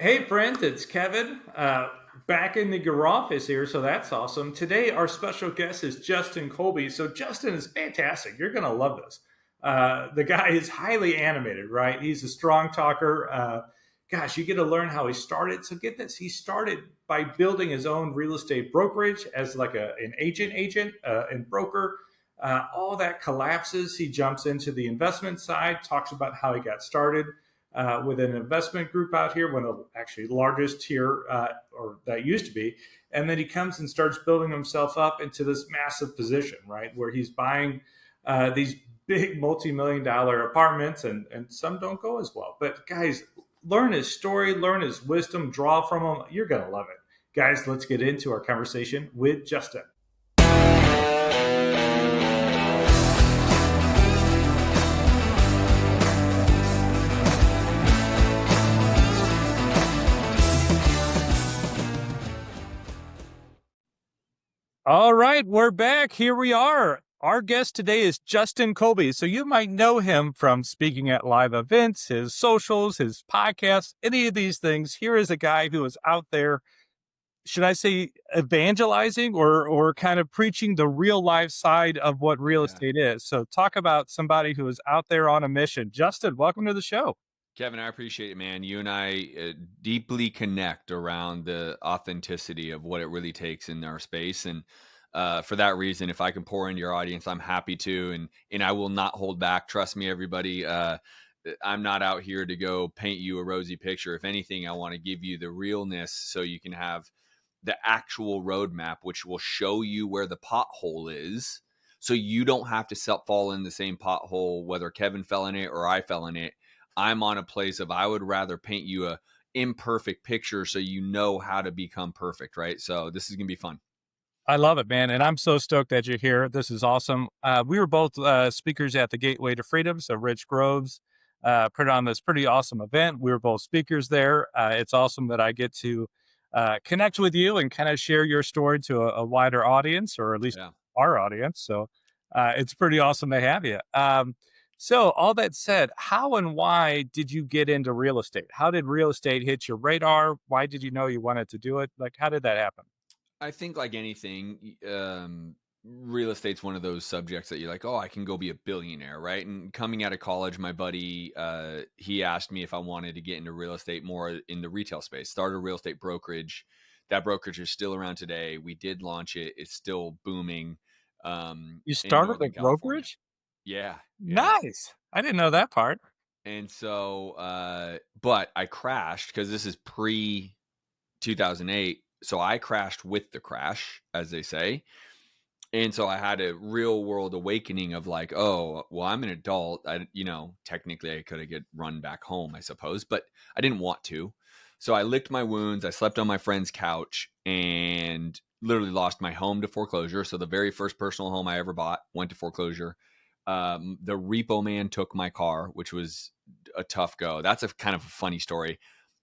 Hey, friends, it's Kevin back in the Gar office here, so that's awesome. Today, our special guest is Justin Colby. So, Justin is fantastic. You're going to love this. The guy is highly animated, right? He's a strong talker. Gosh, you get to learn how he started. So, get this: he started by building his own real estate brokerage as like an agent, and broker. All that collapses. He jumps into the investment side, talks about how he got started with an investment group out here, one of the actually largest here, or that used to be. And then he comes and starts building himself up into this massive position, right, where he's buying these big multi-million dollar apartments, and some don't go as well. But guys, learn his story, learn his wisdom, draw from him. You're going to love it. Guys, let's get into our conversation with Justin. All right, we're back. Here we are. Our guest today is Justin Colby. So you might know him from speaking at live events, his socials, his podcasts, any of these things. Here is a guy who is out there, should I say, evangelizing or kind of preaching the real life side of what real Yeah. estate is. So talk about somebody who is out there on a mission. Justin, welcome to the show. Kevin, I appreciate it, man. You and I deeply connect around the authenticity of what it really takes in our space. And for that reason, if I can pour into your audience, I'm happy to. And I will not hold back. Trust me, everybody. I'm not out here to go paint you a rosy picture. If anything, I want to give you the realness so you can have the actual roadmap, which will show you where the pothole is. So you don't have to fall in the same pothole, whether Kevin fell in it or I fell in it. I'm on a place of I would rather paint you a imperfect picture so you know how to become perfect, right? So this is gonna be fun. I love it, man. And I'm so stoked that you're here. This is awesome. We were both speakers at the Gateway to Freedom. So Rich Groves put on this pretty awesome event. We were both speakers there. It's awesome that I get to connect with you and kind of share your story to a wider audience, or at least Yeah. our audience. So it's pretty awesome to have you. So all that said, how and why did you get into real estate? How did real estate hit your radar? Why did you know you wanted to do it? Like, how did that happen? I think like anything, real estate's one of those subjects that you're like, oh, I can go be a billionaire, right? And coming out of college, my buddy, he asked me if I wanted to get into real estate more in the retail space, start a real estate brokerage. That brokerage is still around today. We did launch it. It's still booming You in started a Northern California. brokerage? Yeah. Yeah. Nice. I didn't know that part. And so, but I crashed because this is pre 2008. So I crashed with the crash, as they say. And so I had a real world awakening of like, oh, well, I'm an adult. Technically I could have get run back home, I suppose, but I didn't want to. So I licked my wounds. I slept on my friend's couch and literally lost my home to foreclosure. So the very first personal home I ever bought went to foreclosure. The repo man took my car, which was a tough go. That's a kind of a funny story.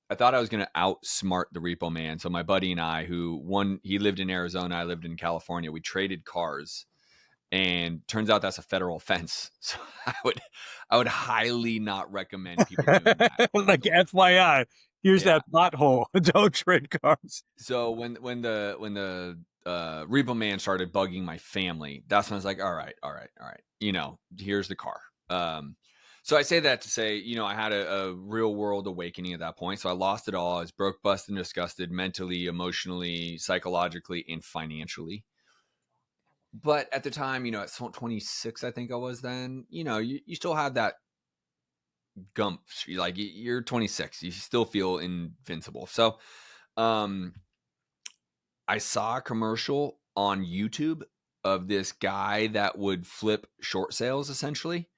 I thought I was going to outsmart the repo man. So my buddy and I, he lived in Arizona, I lived in California. We traded cars, and turns out that's a federal offense. So I would highly not recommend people doing that. Like FYI, here's Yeah. that pothole. Don't trade cars. So when the repo man started bugging my family, that's when I was like, all right, all right, all right. Here's the car. So I say that to say, I had a real world awakening at that point. So I lost it all. I was broke, busted, and disgusted mentally, emotionally, psychologically, and financially. But at the time, at 26, I think I was then, you still have that gump. Like you're 26, you still feel invincible. So um, I saw a commercial on YouTube of this guy that would flip short sales essentially.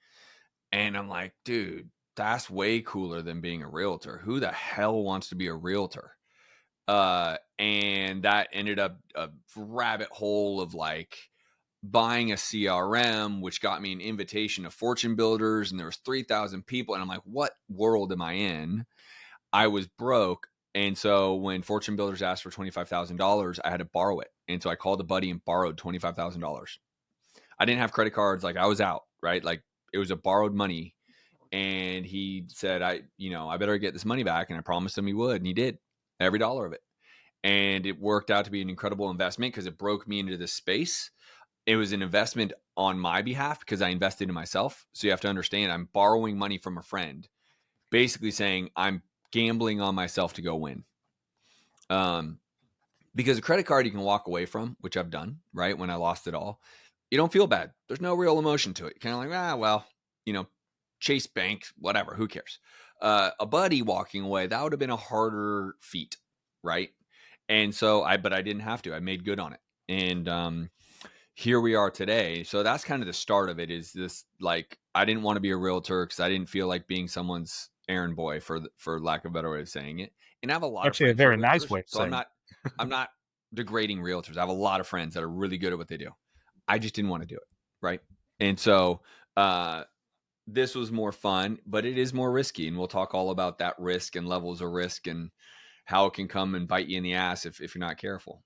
And I'm like, dude, that's way cooler than being a realtor. Who the hell wants to be a realtor? And that ended up a rabbit hole of like buying a CRM, which got me an invitation to Fortune Builders, and there was 3,000 people. And I'm like, what world am I in? I was broke. And so when Fortune Builders asked for $25,000, I had to borrow it. And so I called a buddy and borrowed $25,000. I didn't have credit cards. Like I was out, right? Like it was a borrowed money. And he said, I better get this money back. And I promised him he would. And he did, every dollar of it. And it worked out to be an incredible investment because it broke me into this space. It was an investment on my behalf because I invested in myself. So you have to understand, I'm borrowing money from a friend, basically saying I'm gambling on myself to go win. Because a credit card you can walk away from, which I've done, right? When I lost it all, you don't feel bad. There's no real emotion to it. You're kind of like, well, Chase Bank, whatever, who cares? A buddy walking away, that would have been a harder feat, right? And so but I didn't have to. I made good on it. And here we are today. So that's kind of the start of it, is this, like, I didn't want to be a realtor because I didn't feel like being someone's errand boy, for lack of a better way of saying it. And I have a lot of Actually, a friends who are very nice realtors. way of So I'm saying. not degrading realtors. I have a lot of friends that are really good at what they do. I just didn't want to do it. Right. And so this was more fun, but it is more risky. And we'll talk all about that risk and levels of risk and how it can come and bite you in the ass if you're not careful.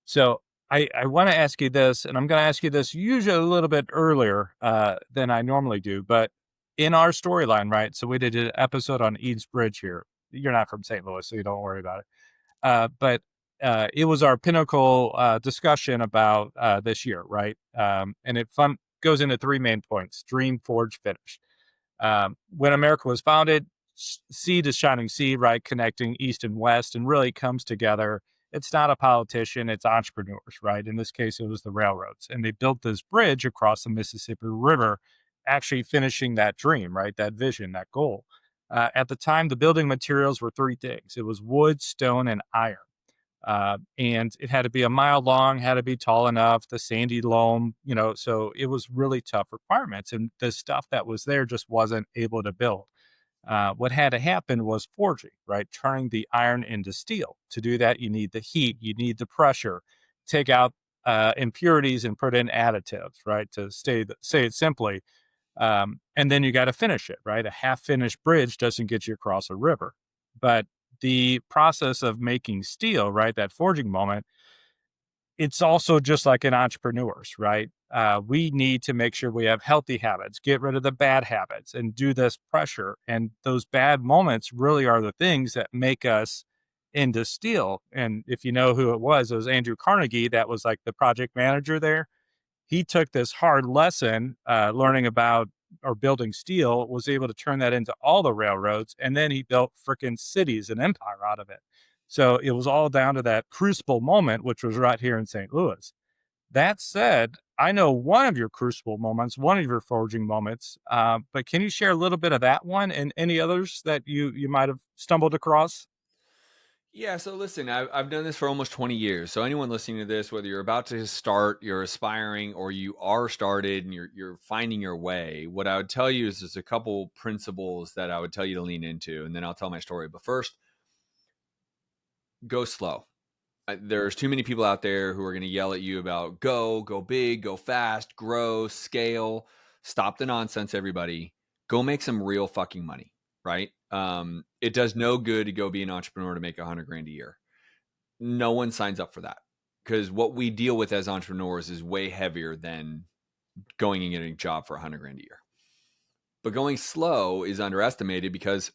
So I want to ask you this, and I'm going to ask you this usually a little bit earlier than I normally do, but in our storyline, right? So we did an episode on Eads Bridge here. You're not from St. Louis, so you don't worry about it. But it was our pinnacle discussion about this year, right? And it goes into three main points: dream, forge, finish. When America was founded, seed is shining seed, right? Connecting East and West, and really comes together. It's not a politician, it's entrepreneurs, right? In this case, it was the railroads. And they built this bridge across the Mississippi River, actually finishing that dream, right? That vision, that goal. At the time, the building materials were three things: it was wood, stone, and iron. And it had to be a mile long, had to be tall enough, the sandy loam, so it was really tough requirements. And the stuff that was there just wasn't able to build. What had to happen was forging, right? Turning the iron into steel. To do that, you need the heat, you need the pressure, take out impurities and put in additives, right? To say it simply. And then you got to finish it, right? A half finished bridge doesn't get you across a river. But the process of making steel, right? That forging moment, it's also just like in entrepreneurs, right? We need to make sure we have healthy habits, get rid of the bad habits, and do this pressure. And those bad moments really are the things that make us into steel. And if you know who it was Andrew Carnegie, that was like the project manager there. He took this hard lesson, learning about or building steel, was able to turn that into all the railroads, and then he built freaking cities and empire out of it. So it was all down to that crucible moment, which was right here in St. Louis. That said, I know one of your crucible moments, one of your forging moments, but can you share a little bit of that one and any others that you might have stumbled across? Yeah, so listen, I've done this for almost 20 years. So anyone listening to this, whether you're about to start, you're aspiring, or you are started and you're finding your way, what I would tell you is there's a couple principles that I would tell you to lean into, and then I'll tell my story. But first, go slow. There's too many people out there who are going to yell at you about go big, go fast, grow, scale. Stop the nonsense, everybody. Go make some real fucking money, right? It does no good to go be an entrepreneur to make 100 grand a year. No one signs up for that, because what we deal with as entrepreneurs is way heavier than going and getting a job for 100 grand a year. But going slow is underestimated because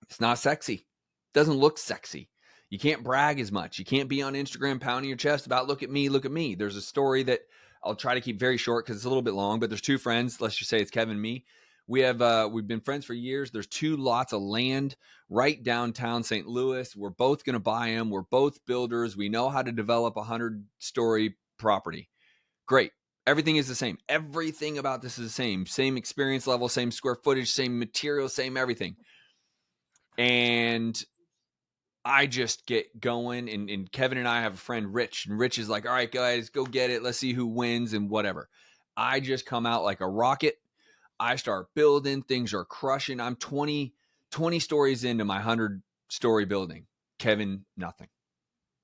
it's not sexy. It doesn't look sexy. You can't brag as much. You can't be on Instagram pounding your chest about look at me, look at me. There's a story that I'll try to keep very short because it's a little bit long, but there's two friends. Let's just say it's Kevin and me. We've been friends for years. There's two lots of land right downtown St. Louis. We're both going to buy them. We're both builders. We know how to develop a 100-story property. Great. Everything is the same. Everything about this is the same. Same experience level, same square footage, same material, same everything. And I just get going, and Kevin and I have a friend, Rich, and Rich is like, all right, guys, go get it. Let's see who wins and whatever. I just come out like a rocket. I start building. Things are crushing. I'm 20 stories into my 100-story building. Kevin, nothing.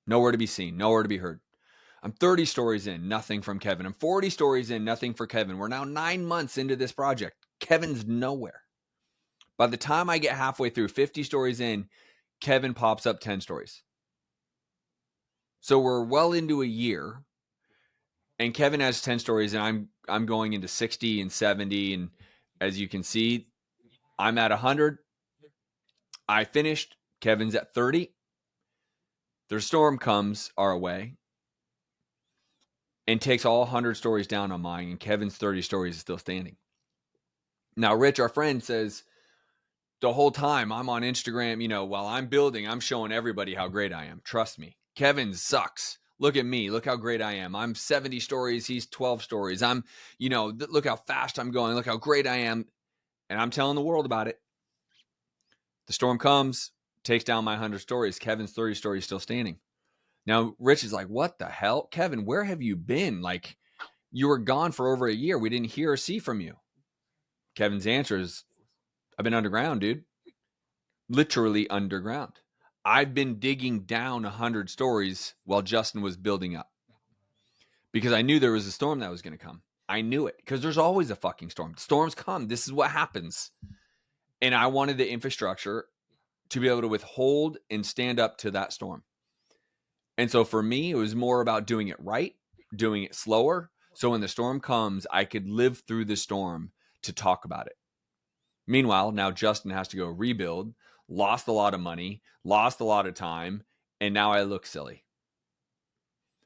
Nowhere to be seen. Nowhere to be heard. I'm 30 stories in, nothing from Kevin. I'm 40 stories in, nothing for Kevin. We're now 9 months into this project. Kevin's nowhere. By the time I get halfway through, 50 stories in, Kevin pops up 10 stories. So we're well into a year, and Kevin has 10 stories, and I'm going into 60 and 70. And as you can see, I'm at 100. I finished. Kevin's at 30. The storm comes our way and takes all 100 stories down on mine, and Kevin's 30 stories is still standing. Now, Rich, our friend, says the whole time I'm on Instagram, while I'm building, I'm showing everybody how great I am. Trust me. Kevin sucks. Look at me. Look how great I am. I'm 70 stories. He's 12 stories. Look how fast I'm going. Look how great I am. And I'm telling the world about it. The storm comes, takes down my 100 stories. Kevin's 30 stories still standing. Now, Rich is like, what the hell? Kevin, where have you been? Like, you were gone for over a year. We didn't hear or see from you. Kevin's answer is, I've been underground, dude. Literally underground. I've been digging down 100 stories while Justin was building up. Because I knew there was a storm that was going to come. I knew it. Because there's always a fucking storm. Storms come. This is what happens. And I wanted the infrastructure to be able to withhold and stand up to that storm. And so for me, it was more about doing it right, doing it slower. So when the storm comes, I could live through the storm to talk about it. Meanwhile, now Justin has to go rebuild, lost a lot of money, lost a lot of time, and now I look silly.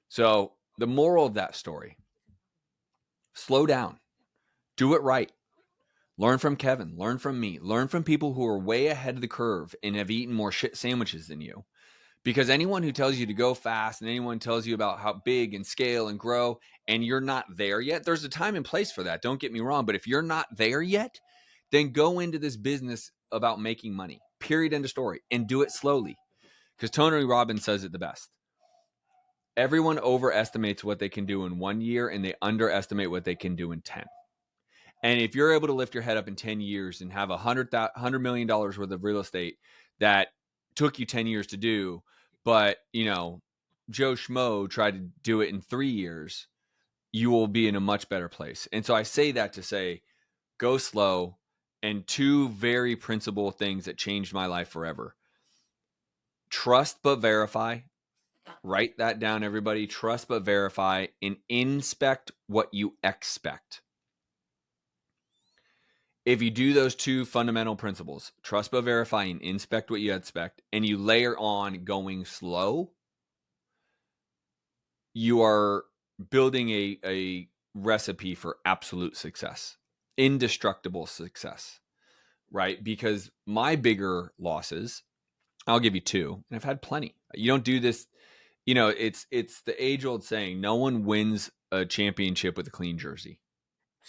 So the moral of that story, slow down, do it right. Learn from Kevin, learn from me, learn from people who are way ahead of the curve and have eaten more shit sandwiches than you. Because anyone who tells you to go fast and anyone tells you about how big and scale and grow and you're not there yet, there's a time and place for that. Don't get me wrong. But if you're not there yet, then go into this business about making money, period, end of story, and do it slowly. Because Tony Robbins says it the best. Everyone overestimates what they can do in 1 year and they underestimate what they can do in 10. And if you're able to lift your head up in 10 years and have $100 million worth of real estate that took you 10 years to do, but, Joe Schmo tried to do it in 3 years, you will be in a much better place. And so I say that to say, go slow. And two very principal things that changed my life forever. Trust but verify. Write that down, everybody. Trust but verify, and inspect what you expect. If you do those two fundamental principles, trust but verify and inspect what you expect, and you layer on going slow, you are building a recipe for absolute success, indestructible success, right? Because my bigger losses, I'll give you two, and I've had plenty. You don't do this, it's the age-old saying, no one wins a championship with a clean jersey.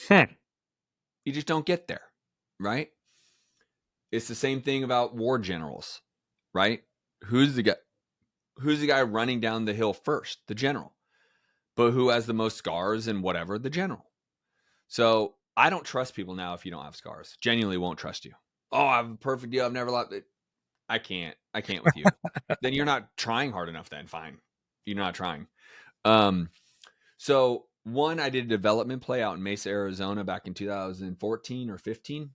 You just don't get there, right? It's the same thing about war generals, right? Who's the guy running down the hill first? The general. But who has the most scars and whatever? The general. So I don't trust people now if you don't have scars. Genuinely won't trust you. Oh, I have a perfect deal. I've never loved it. I can't with you. Then you're not trying hard enough then. Fine. You're not trying. So one, I did a development play out in Mesa, Arizona back in 2014 or 15.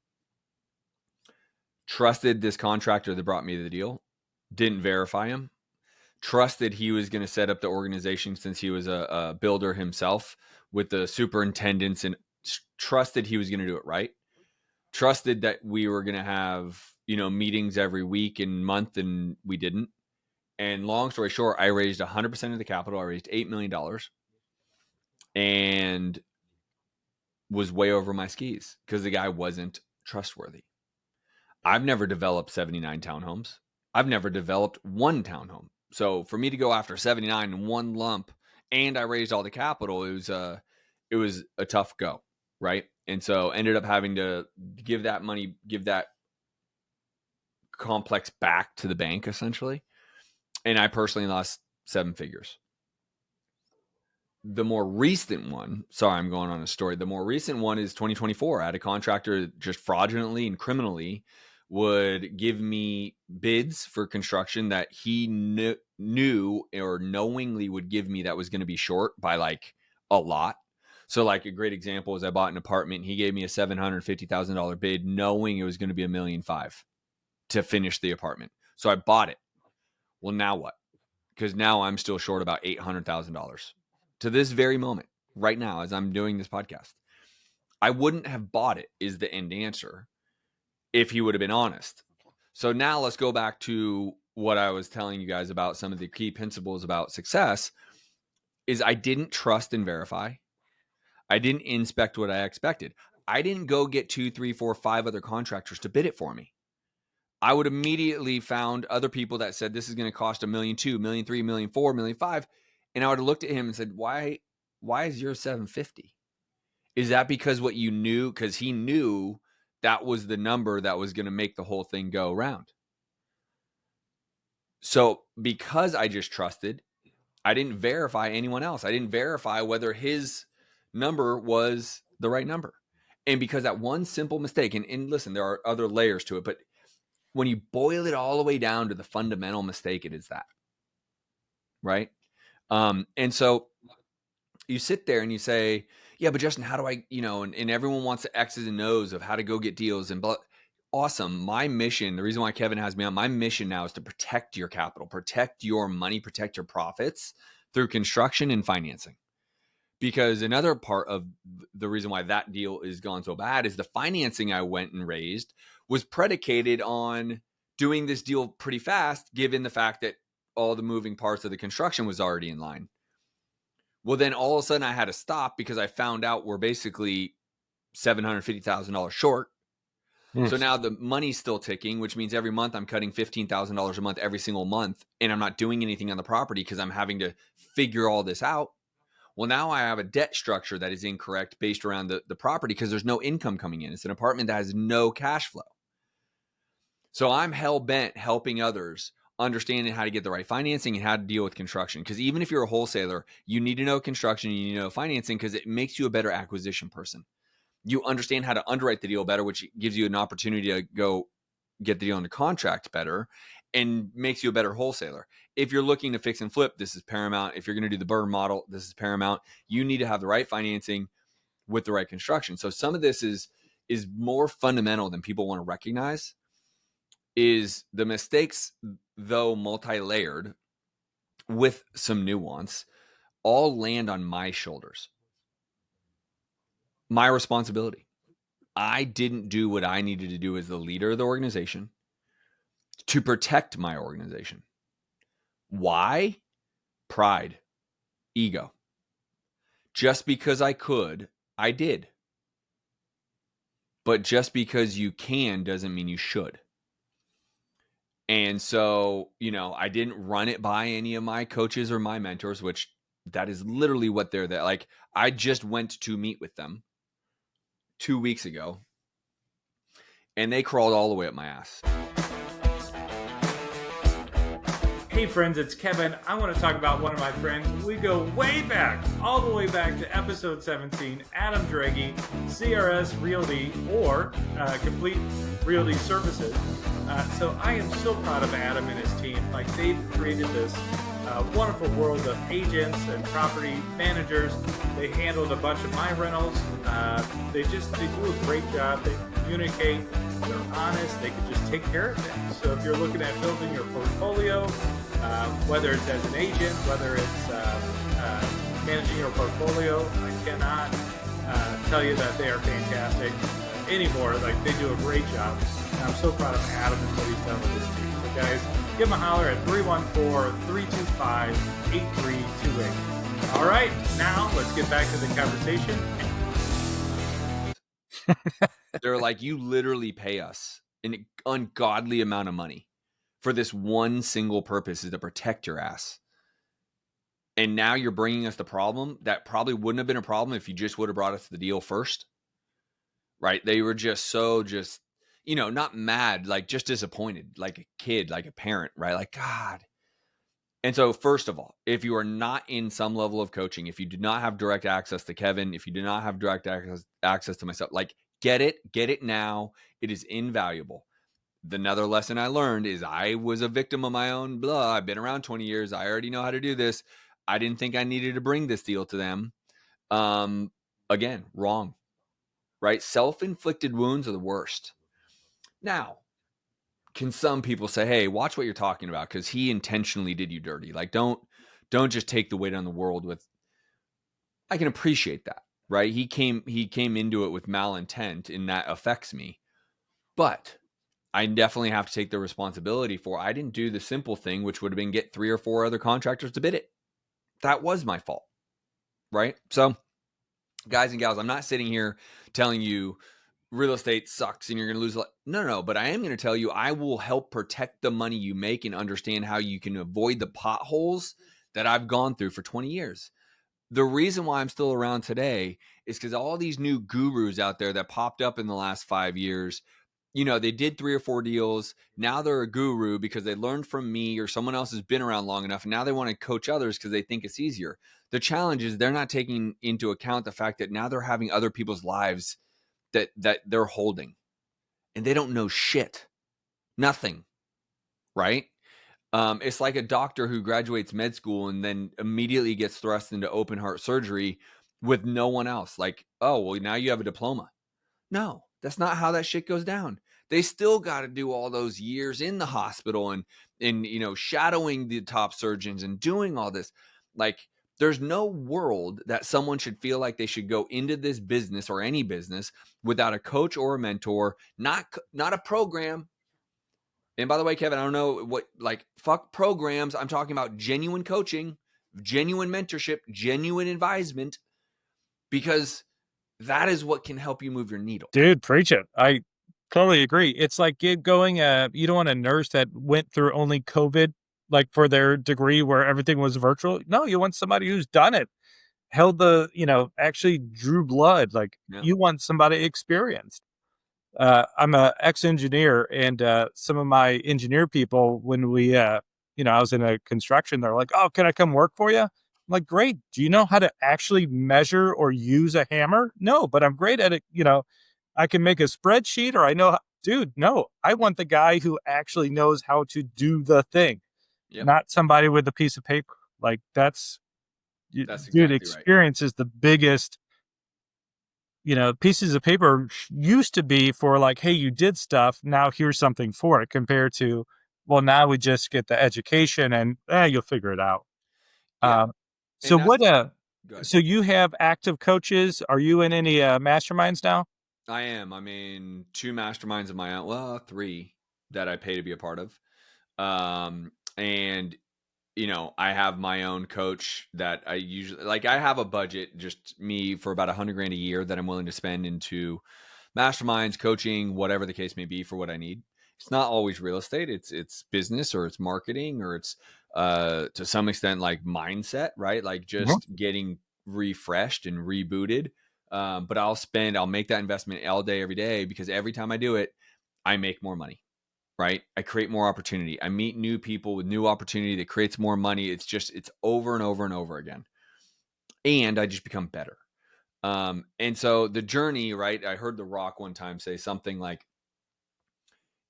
Trusted this contractor that brought me the deal. Didn't verify him. Trusted he was going to set up the organization since he was a builder himself with the superintendents, and trusted he was going to do it right. Trusted that we were going to have, meetings every week and month, and we didn't. And long story short, I raised 100% of the capital. I raised $8 million and was way over my skis because the guy wasn't trustworthy. I've never developed 79 townhomes. I've never developed one townhome. So for me to go after 79 in one lump, and I raised all the capital, it was a tough go, right? And so ended up having to give that complex back to the bank essentially. And I personally lost 7 figures. The more recent one, sorry, I'm going on a story. The more recent one is 2024. I had a contractor just fraudulently and criminally would give me bids for construction that he knew or knowingly would give me that was going to be short by like a lot. So like a great example is I bought an apartment. He gave me a $750,000 bid knowing it was going to be $1.5 million to finish the apartment. So I bought it. Well, now what? Because now I'm still short about $800,000 to this very moment right now, as I'm doing this podcast. I wouldn't have bought it is the end answer if he would have been honest. So now let's go back to what I was telling you guys about some of the key principles about success is I didn't trust and verify. I didn't inspect what I expected. I didn't go get 2, 3, 4, 5 other contractors to bid it for me. I would immediately found other people that said this is going to cost $1.2 million, $1.3 million, $1.4 million, $1.5 million. And I would have looked at him and said, why is yours $750? Is that because what you knew? Because he knew that was the number that was going to make the whole thing go around. So because I just trusted, I didn't verify anyone else. I didn't verify whether his number was the right number. And because that one simple mistake, and listen, there are other layers to it, but when you boil it all the way down to the fundamental mistake, it is that, right? And so you sit there and you say, yeah, but Justin, how do I, and everyone wants the X's and O's of how to go get deals and blah. Awesome. My mission, the reason why Kevin has me on, my mission now is to protect your capital, protect your money, protect your profits through construction and financing. Because another part of the reason why that deal is gone so bad is the financing I went and raised was predicated on doing this deal pretty fast, given the fact that all the moving parts of the construction was already in line. Well, then all of a sudden I had to stop because I found out we're basically $750,000 short. So now the money's still ticking, which means every month I'm cutting $15,000 a month every single month, and I'm not doing anything on the property because I'm having to figure all this out. Well, now I have a debt structure that is incorrect based around the property because there's no income coming in. It's an apartment that has no cash flow. So I'm hell-bent helping others understanding how to get the right financing and how to deal with construction. Because even if you're a wholesaler, you need to know construction, you need to know financing because it makes you a better acquisition person. You understand how to underwrite the deal better, which gives you an opportunity to go get the deal under contract better and makes you a better wholesaler. If you're looking to fix and flip, this is paramount. If you're going to do the burn model, this is paramount. You need to have the right financing with the right construction. So some of this is more fundamental than people want to recognize. Is the mistakes, though multi-layered with some nuance, all land on my shoulders. My responsibility. I didn't do what I needed to do as the leader of the organization to protect my organization. Why? Pride, ego. Just because I could, I did. But just because you can doesn't mean you should. And so, I didn't run it by any of my coaches or my mentors, which that is literally what they're there. Like, I just went to meet with them 2 weeks ago, and they crawled all the way up my ass. Hey friends, it's Kevin. I want to talk about one of my friends. We go way back, all the way back to episode 17, Adam Dairaghi, CRS Realty or Complete Realty Services. So I am so proud of Adam and his team. Like, they've created this wonderful world of agents and property managers. They handled a bunch of my rentals. They do a great job. They communicate. They're honest. They can just take care of things. So if you're looking at building your portfolio, whether it's as an agent, whether it's managing your portfolio, I cannot tell you that they are fantastic anymore. Like, they do a great job. And I'm so proud of Adam and what he's done with his team. So guys, give him a holler at 314-325-8328. All right, now let's get back to the conversation. They're like, you literally pay us an ungodly amount of money for this one single purpose, is to protect your ass. And now you're bringing us the problem that probably wouldn't have been a problem if you just would have brought us the deal first. Right? They were just not mad, like just disappointed, like a kid, like a parent, right? Like, God. And so first of all, if you are not in some level of coaching, if you do not have direct access to Kevin, if you do not have direct access to myself, like, get it now. It is invaluable. Another lesson I learned is I was a victim of my own blah. I've been around 20 years. I already know how to do this. I didn't think I needed to bring this deal to them. Again, wrong, right? Self-inflicted wounds are the worst. Now, can some people say, hey, watch what you're talking about because he intentionally did you dirty. Like, don't just take the weight on the world with, I can appreciate that, right? He came into it with malintent and that affects me. But I definitely have to take the responsibility for, I didn't do the simple thing, which would have been get 3 or 4 other contractors to bid it. That was my fault, right? So guys and gals, I'm not sitting here telling you real estate sucks and you're going to lose a lot. No. But I am going to tell you, I will help protect the money you make and understand how you can avoid the potholes that I've gone through for 20 years. The reason why I'm still around today is because all these new gurus out there that popped up in the last 5 years, they did 3 or 4 deals. Now they're a guru because they learned from me or someone else has been around long enough. And now they want to coach others because they think it's easier. The challenge is they're not taking into account the fact that now they're having other people's lives that they're holding, and they don't know shit, nothing, right? It's like a doctor who graduates med school and then immediately gets thrust into open heart surgery with no one else. Like, oh, well, now you have a diploma. No, that's not how that shit goes down. They still got to do all those years in the hospital and shadowing the top surgeons and doing all this. Like, there's no world that someone should feel like they should go into this business or any business without a coach or a mentor, not a program. And by the way, Kevin, I don't know what, like, fuck programs. I'm talking about genuine coaching, genuine mentorship, genuine advisement, because that is what can help you move your needle. Dude, preach it. I totally agree. It's like going, you don't want a nurse that went through only COVID, like for their degree where everything was virtual. No, you want somebody who's done it, held the, actually drew blood. Like Yeah. you want somebody experienced. I'm a ex-engineer, and some of my engineer people, when we, I was in a construction, they're like, "Oh, can I come work for you?" I'm like, "Great. Do you know how to actually measure or use a hammer?" No, but I'm great at it. I can make a spreadsheet, or I know, dude. No, I want the guy who actually knows how to do the thing, Yep. not somebody with a piece of paper. Like That's dude, exactly right. experience is the biggest. Pieces of paper used to be for like, hey, you did stuff. Now here's something for it, compared to, well, now we just get the education and you'll figure it out. Yeah. So And that's so you have active coaches. Are you in any masterminds now? I am. I'm in 2 masterminds of my own. Well, 3 that I pay to be a part of. And I have my own coach that I usually, like, I have a budget, just me, for about $100,000 a year that I'm willing to spend into masterminds, coaching, whatever the case may be, for what I need. It's not always real estate. It's business, or it's marketing, or it's to some extent like mindset, right? Like just getting refreshed and rebooted. But I'll make that investment all day, every day, because every time I do it, I make more money. Right? I create more opportunity. I meet new people with new opportunity that creates more money. It's over and over and over again. And I just become better. And so the journey, right? I heard The Rock one time say something like,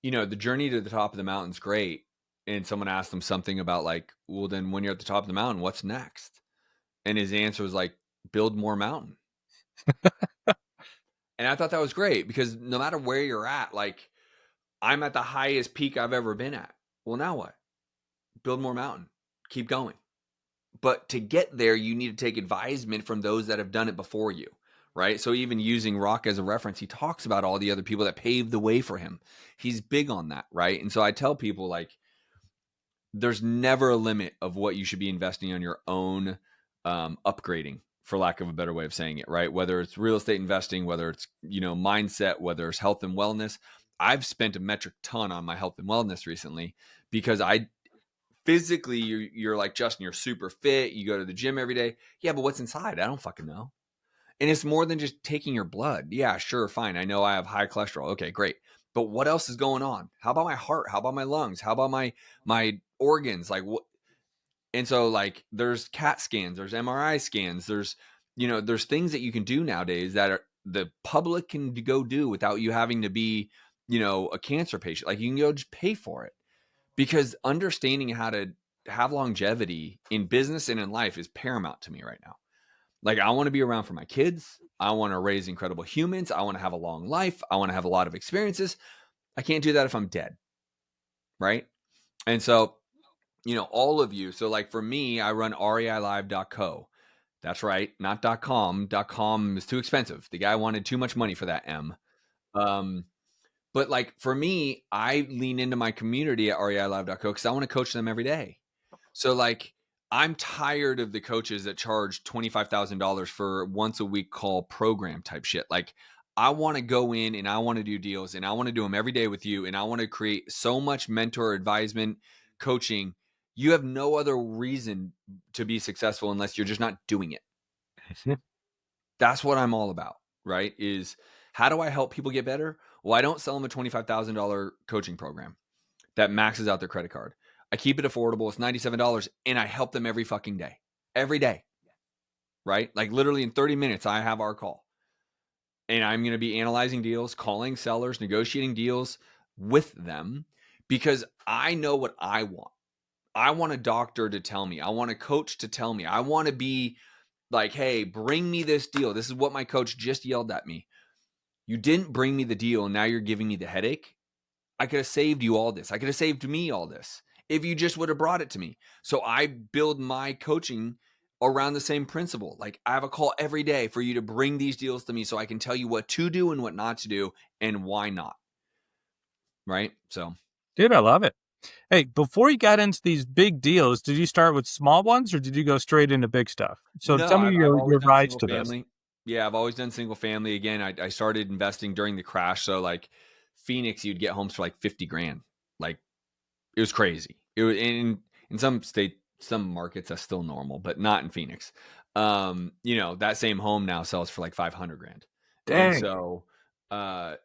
the journey to the top of the mountain's great. And someone asked him something about, like, well, then when you're at the top of the mountain, what's next? And his answer was like, build more mountain. And I thought that was great, because no matter where you're at, like, I'm at the highest peak I've ever been at. Well, now what? Build more mountain. Keep going. But to get there, you need to take advisement from those that have done it before you, right? So even using Rock as a reference, he talks about all the other people that paved the way for him. He's big on that, right? And so I tell people, like, there's never a limit of what you should be investing on your own upgrading, for lack of a better way of saying it, right? Whether it's real estate investing, whether it's, mindset, whether it's health and wellness. I've spent a metric ton on my health and wellness recently, because physically, you're like, Justin, you're super fit. You go to the gym every day. Yeah, but what's inside? I don't fucking know. And it's more than just taking your blood. Yeah, sure, fine. I know I have high cholesterol. Okay, great. But what else is going on? How about my heart? How about my lungs? How about my organs? Like, what? And so, like, there's CAT scans, there's MRI scans, there's things that you can do nowadays that the public can go do without you having to be, a cancer patient. Like, you can go just pay for it. Because understanding how to have longevity in business and in life is paramount to me right now. Like, I want to be around for my kids. I want to raise incredible humans. I want to have a long life. I want to have a lot of experiences. I can't do that if I'm dead. Right. And so, all of you. So, like, for me, I run reilive.co. That's right. Not .com. .com is too expensive. The guy wanted too much money for that M. But like for me, I lean into my community at reilive.co because I want to coach them every day. So like I'm tired of the coaches that charge $25,000 for once a week call program type shit. Like I want to go in and I want to do deals and I want to do them every day with you. And I want to create so much mentor advisement coaching. You have no other reason to be successful unless you're just not doing it. That's what I'm all about, right? Is how do I help people get better? Well, I don't sell them a $25,000 coaching program that maxes out their credit card. I keep it affordable. It's $97 and I help them every fucking day. Every day. Right? Like literally in 30 minutes, I have our call. And I'm going to be analyzing deals, calling sellers, negotiating deals with them because I know what I want. I want a doctor to tell me. I want a coach to tell me. I want to be like, hey, bring me this deal. This is what my coach just yelled at me. You didn't bring me the deal and now you're giving me the headache. I could have saved you all this. I could have saved me all this if you just would have brought it to me. So I build my coaching around the same principle. Like I have a call every day for you to bring these deals to me so I can tell you what to do and what not to do and why not. Right? So, dude, I love it. Hey, before you got into these big deals, did you start with small ones or did you go straight into big stuff? So no, tell me I've your always done rise single to this. family. Yeah, I've always done single family. Again, I started investing during the crash. So like Phoenix, you'd get homes for like 50 grand. Like it was crazy. It was in some state, some markets that's still normal, but not in Phoenix. That same home now sells for like 500 grand. Dang. And so, I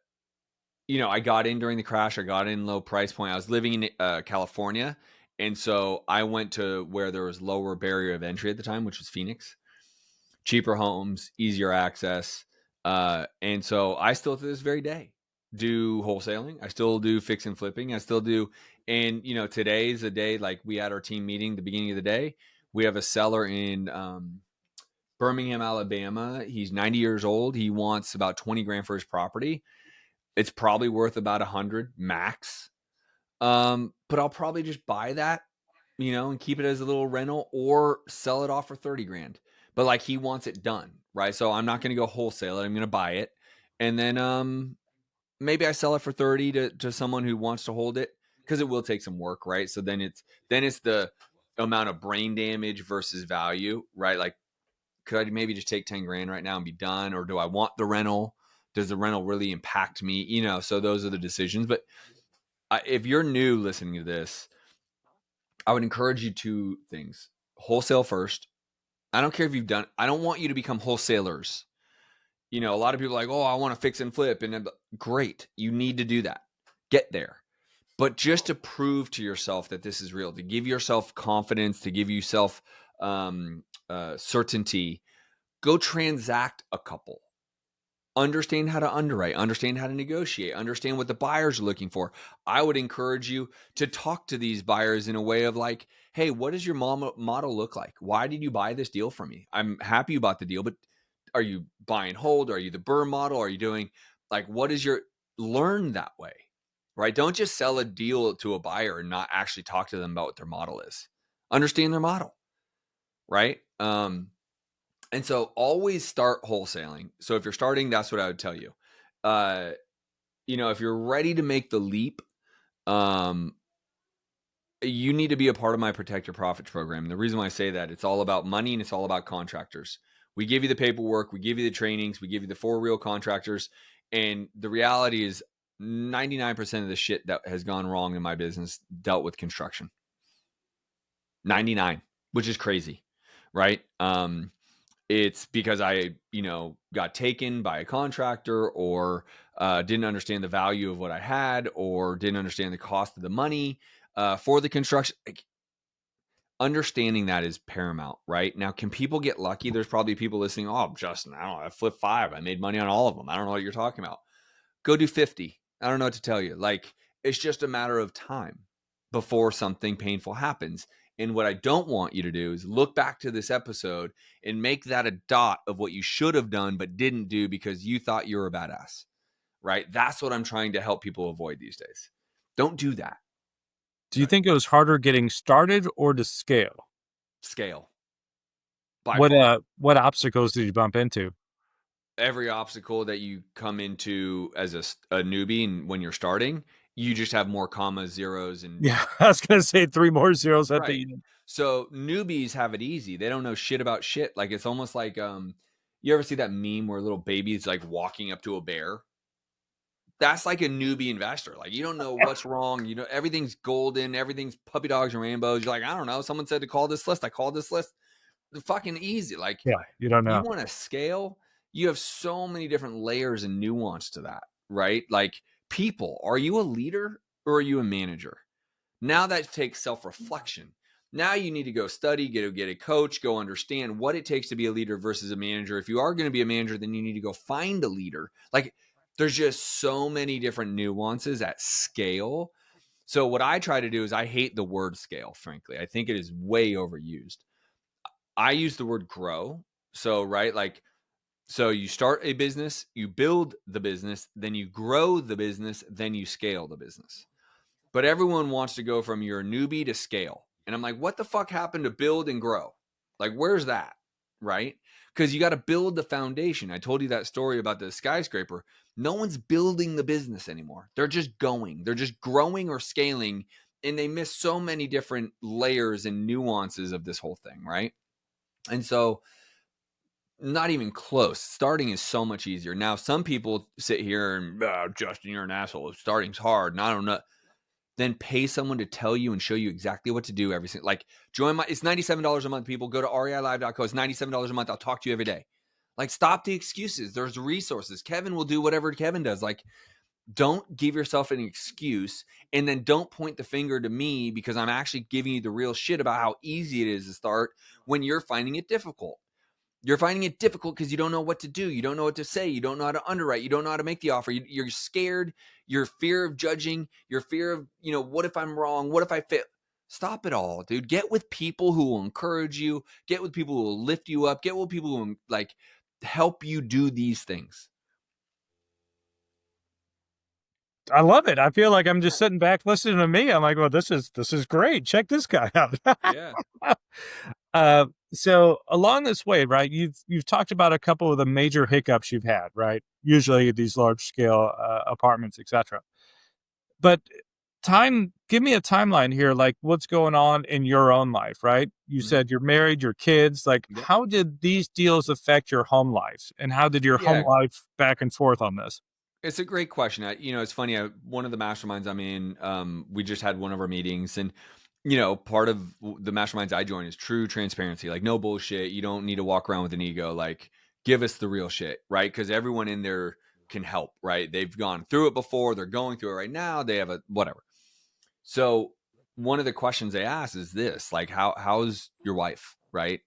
got in during the crash. I got in low price point. I was living in California. And so I went to where there was lower barrier of entry at the time, which was Phoenix. Cheaper homes, easier access. And so I still to this very day do wholesaling. I still do fix and flipping. I still do. And, today's a day like we had our team meeting the beginning of the day. We have a seller in Birmingham, Alabama. He's 90 years old. He wants about 20 grand for his property. It's probably worth about 100 max. But I'll probably just buy that, and keep it as a little rental or sell it off for 30 grand. But like he wants it done, right? So I'm not going to go wholesale it. I'm going to buy it. And then maybe I sell it for 30 to someone who wants to hold it because it will take some work, right? So then it's the amount of brain damage versus value, right? Like could I maybe just take 10 grand right now and be done? Or do I want the rental? Does the rental really impact me? So those are the decisions. But if you're new listening to this, I would encourage you two things. Wholesale first. I don't care if you've done, I don't want you to become wholesalers. A lot of people are like, oh, I want to fix and flip. And great. You need to do that. Get there. But just to prove to yourself that this is real, to give yourself confidence, to give yourself certainty, go transact a couple. Understand how to underwrite, understand how to negotiate, understand what the buyers are looking for. I would encourage you to talk to these buyers in a way of like, hey, what does your model look like? Why did you buy this deal from me? I'm happy you bought the deal, but are you buy and hold? Are you the burr model? Are you doing like, what is your, learn that way, right? Don't just sell a deal to a buyer and not actually talk to them about what their model is. Understand their model, right? And so always start wholesaling. So if you're starting, that's what I would tell you. If you're ready to make the leap, you need to be a part of my Protect Your Profits program. And the reason why I say that, it's all about money and it's all about contractors. We give you the paperwork, we give you the trainings, we give you the 4 real contractors. And the reality is 99% of the shit that has gone wrong in my business dealt with construction. 99, which is crazy, right? It's because I, got taken by a contractor or didn't understand the value of what I had or didn't understand the cost of the money for the construction. Like, understanding that is paramount, right? Now, can people get lucky? There's probably people listening, oh, Justin, I don't know, I flipped 5. I made money on all of them. I don't know what you're talking about. Go do 50. I don't know what to tell you. Like, it's just a matter of time before something painful happens. And what I don't want you to do is look back to this episode and make that a dot of what you should have done but didn't do because you thought you were a badass, right? That's what I'm trying to help people avoid these days. Don't do that. Do you think it was harder getting started or to scale? Scale. By far. What obstacles did you bump into? every obstacle that you come into as a newbie and when you're starting, you just have more commas, zeros, and Yeah, I was gonna say 3 more zeros at right. the end. So newbies have it easy. They don't know shit about shit. Like it's almost like you ever see that meme where a little baby's like walking up to a bear? That's like a newbie investor. Like you don't know what's wrong. You know, everything's golden, everything's puppy dogs and rainbows. You're like, I don't know. Someone said to call this list. I called this list. They're fucking easy. Like Yeah, you don't you know. want to scale, you have so many different layers and nuance to that, right? Like people, are you a leader or are you a manager? Now that takes self-reflection. Now you need to go study, get a coach, go understand what it takes to be a leader versus a manager. If you are going to be a manager, then you need to go find a leader. Like there's just so many different nuances at scale. So what I try to do is I hate the word scale, frankly. I think it is way overused. I use the word grow. So, right, like so you start a business, you build the business, then you grow the business, then you scale the business. But everyone wants to go from you're a newbie to scale. And I'm like, what the fuck happened to build and grow? Like, where's that? Right? Because you got to build the foundation. I told you that story about the skyscraper. No one's building the business anymore. They're just going, they're just growing or scaling. And they miss so many different layers and nuances of this whole thing. Right. And so, not even close. Starting is so much easier. Now, some people sit here and, Justin, you're an asshole. Starting's hard. And I don't know. Then pay someone to tell you and show you exactly what to do every single, like join my, it's $97 a month, people. Go to reilive.co. It's $97 a month. I'll talk to you every day. Like stop the excuses. There's resources. Kevin will do whatever Kevin does. Like don't give yourself an excuse and then don't point the finger to me because I'm actually giving you the real shit about how easy it is to start when you're finding it difficult. You're finding it difficult because you don't know what to do. You don't know what to say. You don't know how to underwrite. You don't know how to make the offer. You're scared. Your fear of judging. Your fear of, what if I'm wrong? What if I fail? Stop it all, dude. Get with people who will encourage you. Get with people who will lift you up. Get with people who will like help you do these things. I love it. I feel like I'm just sitting back listening to me. I'm like, well, this is great. Check this guy out. Yeah. So along this way, right? You've talked about a couple of the major hiccups you've had, right? Usually these large scale apartments, etc. But give me a timeline here, like what's going on in your own life, right? You said you're married, your kids. Like, Yep. how did these deals affect your home life, and how did your home life back and forth on this? It's a great question. It's funny. One of the masterminds I'm in, we just had one of our meetings, and part of the masterminds I join is true transparency. Like, no bullshit. You don't need to walk around with an ego. Like, give us the real shit, right? Because everyone in there can help, right? They've gone through it before. They're going through it right now. They have a whatever. So, one of the questions they ask is this: like, how's your wife, right?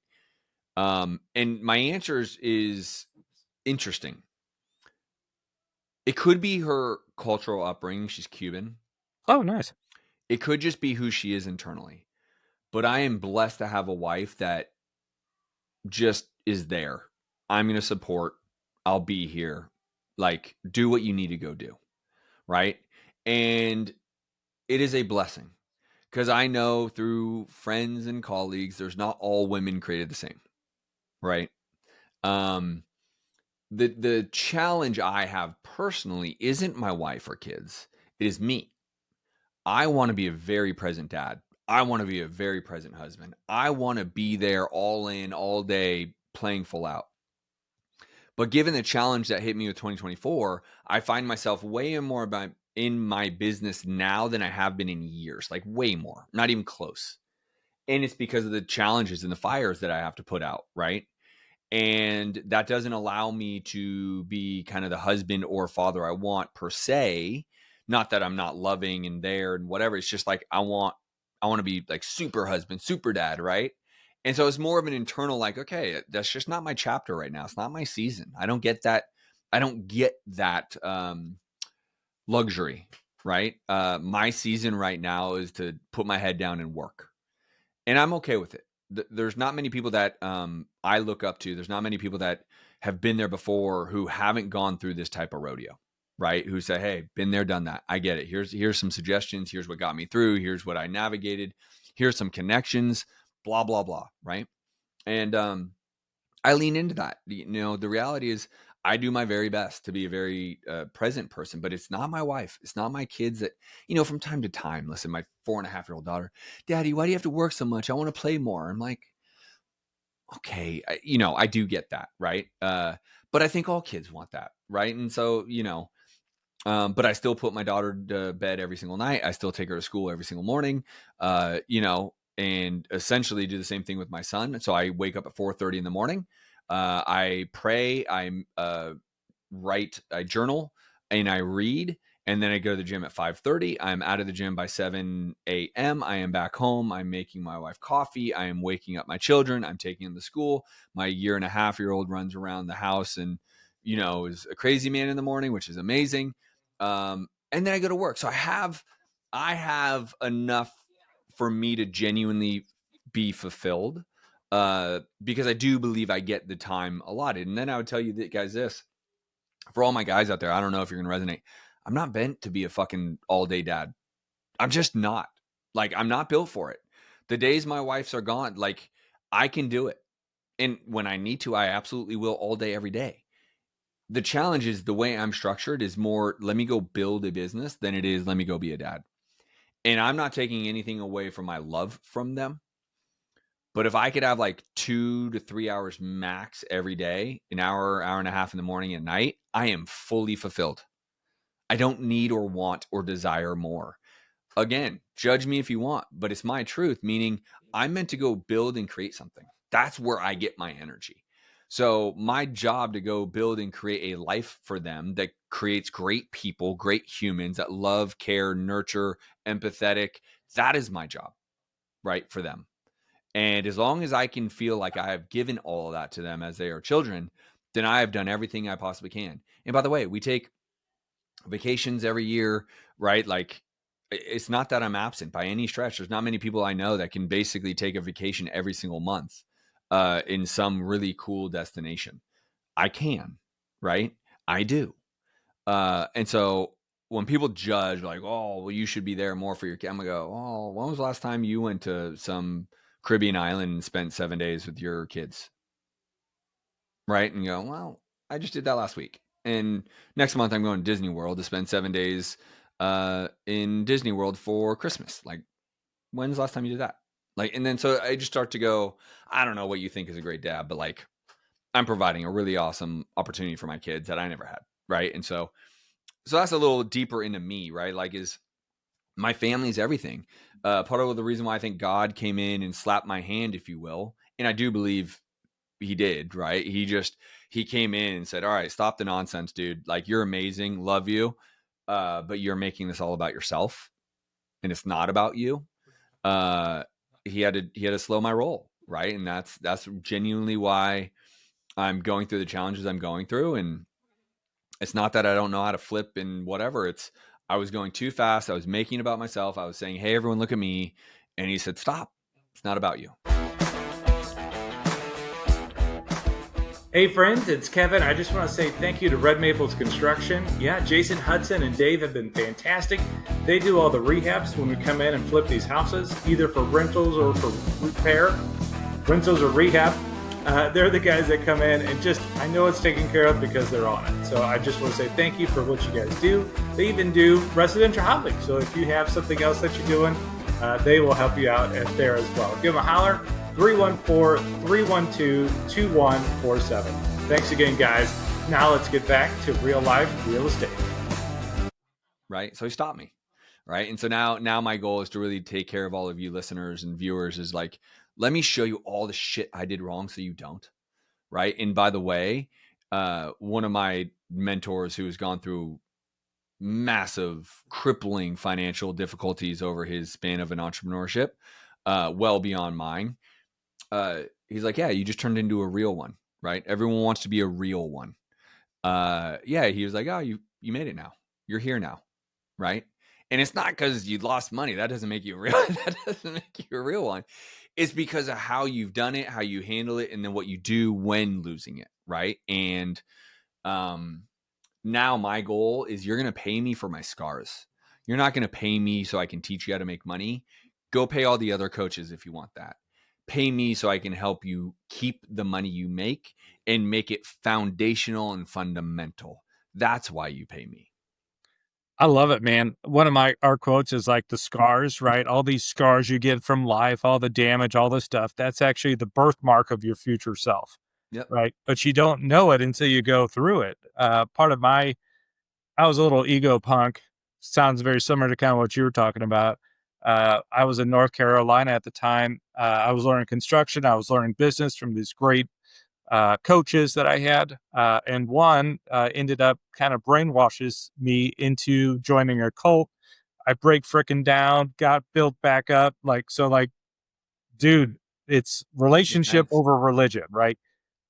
And my answer is interesting. It could be her cultural upbringing. She's Cuban. Oh, nice. It could just be who she is internally. But I am blessed to have a wife that just is there. I'm going to support. I'll be here. Like, do what you need to go do. Right. And it is a blessing because I know through friends and colleagues, there's not all women created the same. Right. Um, the challenge I have personally isn't my wife or kids. It is me. I want to be a very present dad. I want to be a very present husband. I want to be there all in, all day, playing full out. But given the challenge that hit me with 2024, I find myself way more in my business now than I have been in years, like way more, not even close. And it's because of the challenges and the fires that I have to put out, right? And that doesn't allow me to be kind of the husband or father I want per se. Not that I'm not loving and there and whatever. It's just like I want to be like super husband, super dad, right? And so it's more of an internal like, okay, that's just not my chapter right now. It's not my season. I don't get that. I don't get that luxury, right? My season right now is to put my head down and work, and I'm okay with it. There's not many people that I look up to. There's not many people that have been there before who haven't gone through this type of rodeo, right? Who say, "Hey, been there, done that. I get it. Here's some suggestions. Here's what got me through. Here's what I navigated. Here's some connections. Blah blah blah." Right? And I lean into that. The reality is, I do my very best to be a very present person, but it's not my wife. It's not my kids that, from time to time, listen, my 4.5-year-old daughter, Daddy, why do you have to work so much? I want to play more. I'm like, okay, I do get that. Right. But I think all kids want that. Right. And so, but I still put my daughter to bed every single night. I still take her to school every single morning, and essentially do the same thing with my son. So I wake up at 4:30 in the morning. I pray. I journal, and I read, and then I go to the gym at 5:30. I'm out of the gym by 7 a.m. I am back home. I'm making my wife coffee. I am waking up my children. I'm taking them to school. My 1.5-year-old runs around the house and, is a crazy man in the morning, which is amazing. And then I go to work. So I have enough for me to genuinely be fulfilled, because I do believe I get the time allotted. And then I would tell you guys this, for all my guys out there, I don't know if you're going to resonate. I'm not bent to be a fucking all day dad. I'm just not. Like, I'm not built for it. The days my wife's are gone, like, I can do it. And when I need to, I absolutely will, all day, every day. The challenge is the way I'm structured is more, let me go build a business than it is, let me go be a dad. And I'm not taking anything away from my love from them. But if I could have like 2 to 3 hours max every day, an hour, hour and a half in the morning and night, I am fully fulfilled. I don't need or want or desire more. Again, judge me if you want, but it's my truth, meaning I'm meant to go build and create something. That's where I get my energy. So my job to go build and create a life for them that creates great people, great humans that love, care, nurture, empathetic. That is my job, right, for them. And as long as I can feel like I have given all of that to them as they are children, then I have done everything I possibly can. And by the way, we take vacations every year, right? Like, it's not that I'm absent by any stretch. There's not many people I know that can basically take a vacation every single month in some really cool destination. I can, right? I do. And so when people judge, like, oh, well, you should be there more for your kid, I'm gonna go, oh, when was the last time you went to some Caribbean island and spent 7 days with your kids? Right? And you go, well, I just did that last week. And next month I'm going to Disney World to spend 7 days in Disney World for Christmas. Like, when's the last time you did that? Like, and then so I just start to go, I don't know what you think is a great dad, but like, I'm providing a really awesome opportunity for my kids that I never had. Right. And so that's a little deeper into me, right? Like, is my family's everything. Part of the reason why I think God came in and slapped my hand, if you will, and I do believe he did, right? He came in and said, all right, stop the nonsense, dude. Like, you're amazing. Love you. But you're making this all about yourself, and it's not about you. He had to slow my roll. Right. And that's genuinely why I'm going through the challenges I'm going through. And it's not that I don't know how to flip and whatever. It's, I was going too fast. I was making it about myself. I was saying, hey, everyone, look at me. And he said, stop. It's not about you. Hey friends, it's Kevin. I just want to say thank you to Red Maples Construction. Yeah, Jason Hudson and Dave have been fantastic. They do all the rehabs when we come in and flip these houses, either for rentals or for repair, rentals or rehab. They're the guys that come in and just, I know it's taken care of because they're on it. So I just want to say thank you for what you guys do. They even do residential housing. So if you have something else that you're doing, they will help you out at there as well. Give them a holler. 314-312-2147. Thanks again, guys. Now let's get back to real life real estate. Right. So he stopped me. Right. And so now my goal is to really take care of all of you listeners and viewers, is like, let me show you all the shit I did wrong so you don't. Right. And by the way, one of my mentors who has gone through massive, crippling financial difficulties over his span of an entrepreneurship, well beyond mine, he's like, yeah, you just turned into a real one, right? Everyone wants to be a real one. Yeah, he was like, oh, you made it now. You're here now, right? And it's not because you lost money. That doesn't make you real. That doesn't make you a real one. It's because of how you've done it, how you handle it, and then what you do when losing it, right? And now my goal is, you're going to pay me for my scars. You're not going to pay me so I can teach you how to make money. Go pay all the other coaches if you want that. Pay me so I can help you keep the money you make and make it foundational and fundamental. That's why you pay me. I love it, man. One of our quotes is like the scars, right? All these scars you get from life, all the damage, all this stuff, that's actually the birthmark of your future self, Yep. right? But you don't know it until you go through it. I was a little ego punk. Sounds very similar to kind of what you were talking about. I was in North Carolina at the time. I was learning construction. I was learning business from these great coaches that I had. And one ended up kind of brainwashes me into joining a cult. I break fricking down, got built back up. Dude, it's Makes relationship sense. over religion, right?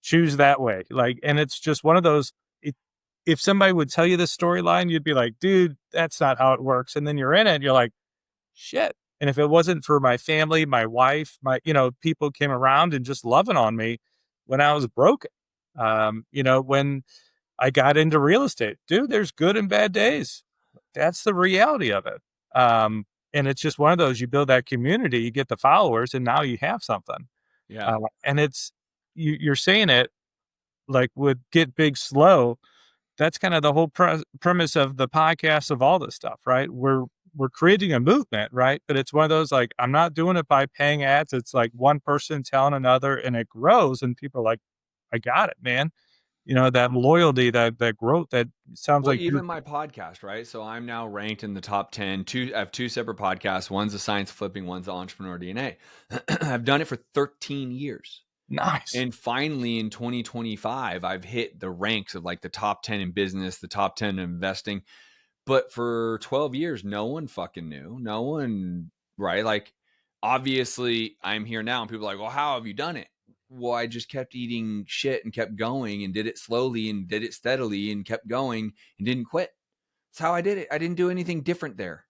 Choose that way. And it's just one of those. If somebody would tell you this storyline, you'd be like, dude, that's not how it works. And then you're in it and you're like, shit. And if it wasn't for my family, my wife, people came around and just loving on me when I was broken. When I got into real estate, dude, there's good and bad days. That's the reality of it. And it's just one of those, you build that community, you get the followers, and now you have something. Yeah. And you're saying it like would get big slow. That's kind of the whole premise of the podcast, of all this stuff, right? We're creating a movement, right? But it's one of those, like, I'm not doing it by paying ads. It's like one person telling another, and it grows, and people are like, I got it, man. That loyalty, that growth, that sounds Well, like you're even my podcast, right? So I'm now ranked in the top 10. I have two separate podcasts. One's the Science Flipping, one's the Entrepreneur DNA. I've done it for 13 years. nice. And finally in 2025, I've hit the ranks of like the top 10 in business, the top 10 in investing. But for 12 years, no one fucking knew. No one, right? Like, obviously, I'm here now and people are like, well, how have you done it? Well, I just kept eating shit and kept going and did it slowly and did it steadily and kept going and didn't quit. That's how I did it. I didn't do anything different there.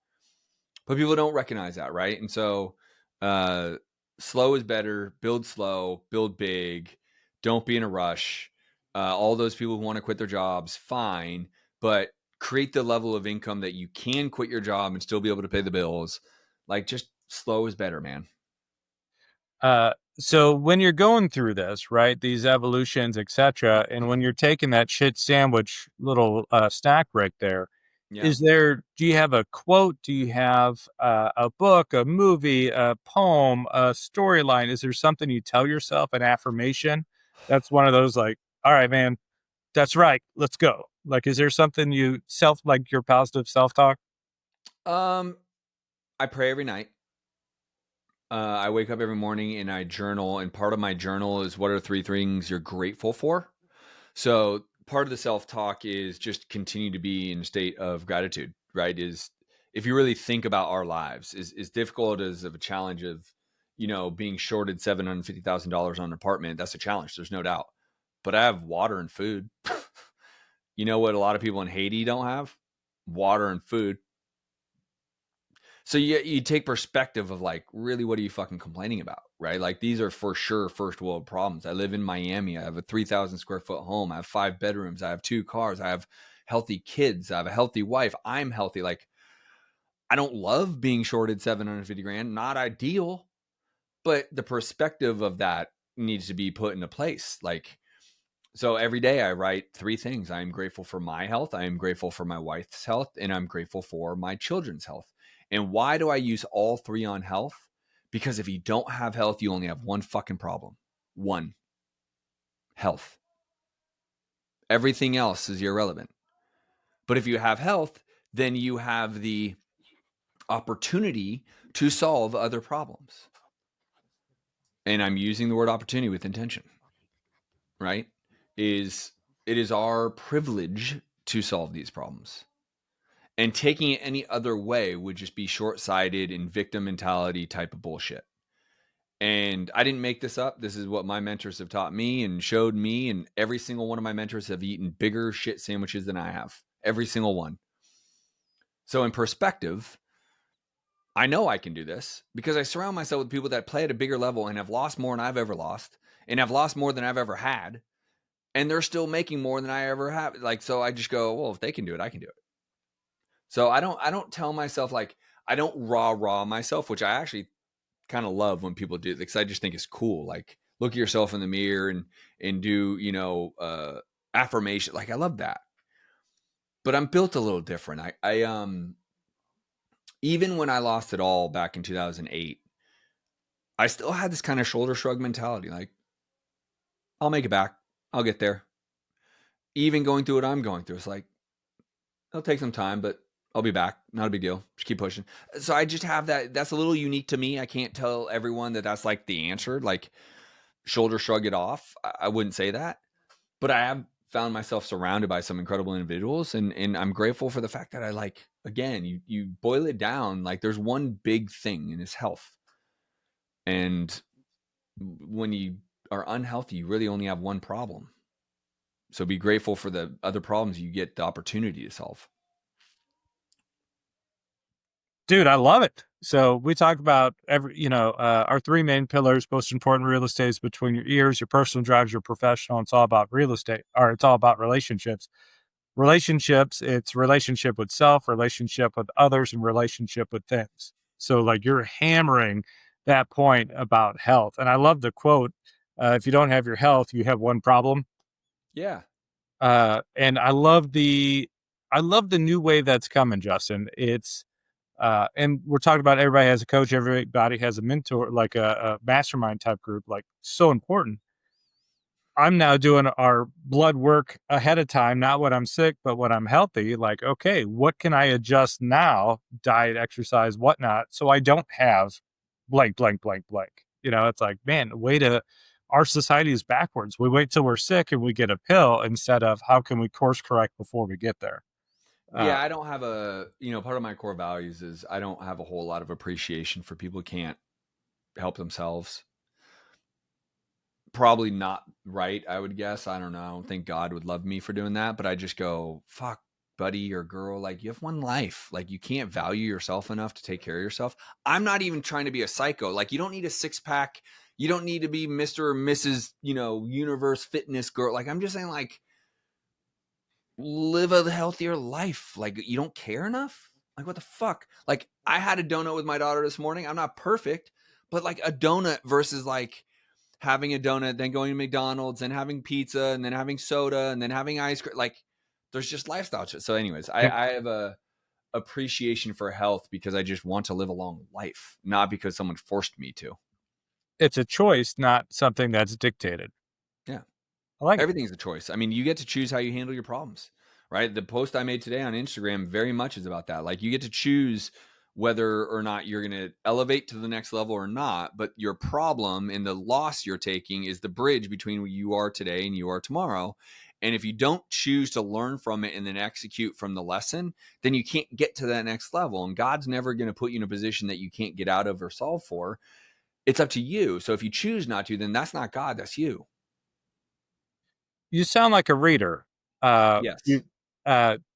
But people don't recognize that, right? And so, uh, slow is better. Build slow, build big. Don't be in a rush. All those people who want to quit their jobs, fine, but create the level of income that you can quit your job and still be able to pay the bills. Like, just slow is better, man. So when you're going through this, right, these evolutions, etc., and when you're taking that shit sandwich little snack break there, Yeah. do you have a quote? Do you have a book, a movie, a poem, a storyline? Is there something you tell yourself, an affirmation? That's one of those, like, all right, man, that's right, let's go. Like, is there something like your positive self-talk? I pray every night. I wake up every morning and I journal, and part of my journal is what are 3 things you're grateful for. So part of the self-talk is just continue to be in a state of gratitude, right? Is if you really think about our lives, is difficult as of a challenge of, being shorted $750,000 on an apartment. That's a challenge. There's no doubt. But I have water and food. You know what a lot of people in Haiti don't have? Water and food. So you take perspective of like, really, what are you fucking complaining about, right? Like, these are for sure first world problems. I live in Miami. I have a 3,000 square foot home. I have 5 bedrooms. I have 2 cars. I have healthy kids. I have a healthy wife. I'm healthy. Like, I don't love being shorted 750 grand. Not ideal, but the perspective of that needs to be put into place. Like, so every day I write 3 things. I am grateful for my health. I am grateful for my wife's health, and I'm grateful for my children's health. And why do I use all 3 on health? Because if you don't have health, you only have one fucking problem. One: health. Everything else is irrelevant. But if you have health, then you have the opportunity to solve other problems. And I'm using the word opportunity with intention, right? It is our privilege to solve these problems. And taking it any other way would just be short-sighted and victim mentality type of bullshit. And I didn't make this up. This is what my mentors have taught me and showed me. And every single one of my mentors have eaten bigger shit sandwiches than I have. Every single one. So in perspective, I know I can do this because I surround myself with people that play at a bigger level and have lost more than I've ever lost and have lost more than I've ever had. And they're still making more than I ever have. Like, so I just go, well, if they can do it, I can do it. So I don't tell myself, like, I don't rah myself, which I actually kind of love when people do, because I just think it's cool. Like, look at yourself in the mirror and do, affirmation. Like, I love that. But I'm built a little different. I even when I lost it all back in 2008, I still had this kind of shoulder shrug mentality. Like, I'll make it back. I'll get there. Even going through what I'm going through, it's like, it'll take some time, but I'll be back. Not a big deal. Just keep pushing. So I just have that. That's a little unique to me. I can't tell everyone that that's like the answer. Like, shoulder shrug it off. I wouldn't say that, but I have found myself surrounded by some incredible individuals, and I'm grateful for the fact that I, like, again, you boil it down, like, there's one big thing, and it's health. And when you are unhealthy, you really only have one problem. So be grateful for the other problems you get the opportunity to solve. Dude, I love it. So we talk about our three main pillars. Most important real estate is between your ears. Your personal drives your professional. It's all about real estate, or it's all about relationships. It's relationship with self, relationship with others, and relationship with things. So like you're hammering that point about health. And I love the quote, if you don't have your health, you have one problem. Yeah. And I love the new wave that's coming, Justin. It's and we're talking about everybody has a coach, everybody has a mentor, like a mastermind type group, like so important. I'm now doing our blood work ahead of time, not when I'm sick, but when I'm healthy. Like, okay, what can I adjust now? Diet, exercise, whatnot, so I don't have blank, blank, blank, blank. It's like, man, our society is backwards. We wait till we're sick and we get a pill instead of how can we course correct before we get there. Yeah, I don't have part of my core values is I don't have a whole lot of appreciation for people who can't help themselves. Probably not right, I would guess. I don't know. I don't think God would love me for doing that, but I just go, fuck, buddy or girl, like, you have one life. Like, you can't value yourself enough to take care of yourself. I'm not even trying to be a psycho. Like, you don't need a six pack. You don't need to be Mr. or Mrs., universe fitness girl. Like, I'm just saying, like, live a healthier life. Like, you don't care enough? Like, what the fuck? Like, I had a donut with my daughter this morning. I'm not perfect, but like a donut versus like having a donut, then going to McDonald's and having pizza and then having soda and then having ice cream. Like, there's just lifestyle shit. So anyways, Yep. I have a appreciation for health because I just want to live a long life, not because someone forced me to. It's a choice, not something that's dictated. Yeah. I like it. Everything's a choice. I mean, you get to choose how you handle your problems, right? The post I made today on Instagram very much is about that. Like, you get to choose whether or not you're going to elevate to the next level or not, but your problem and the loss you're taking is the bridge between who you are today and you are tomorrow. And if you don't choose to learn from it and then execute from the lesson, then you can't get to that next level. And God's never going to put you in a position that you can't get out of or solve for. It's up to you. So if you choose not to, then that's not God, that's you. You sound like a reader. Yes, Do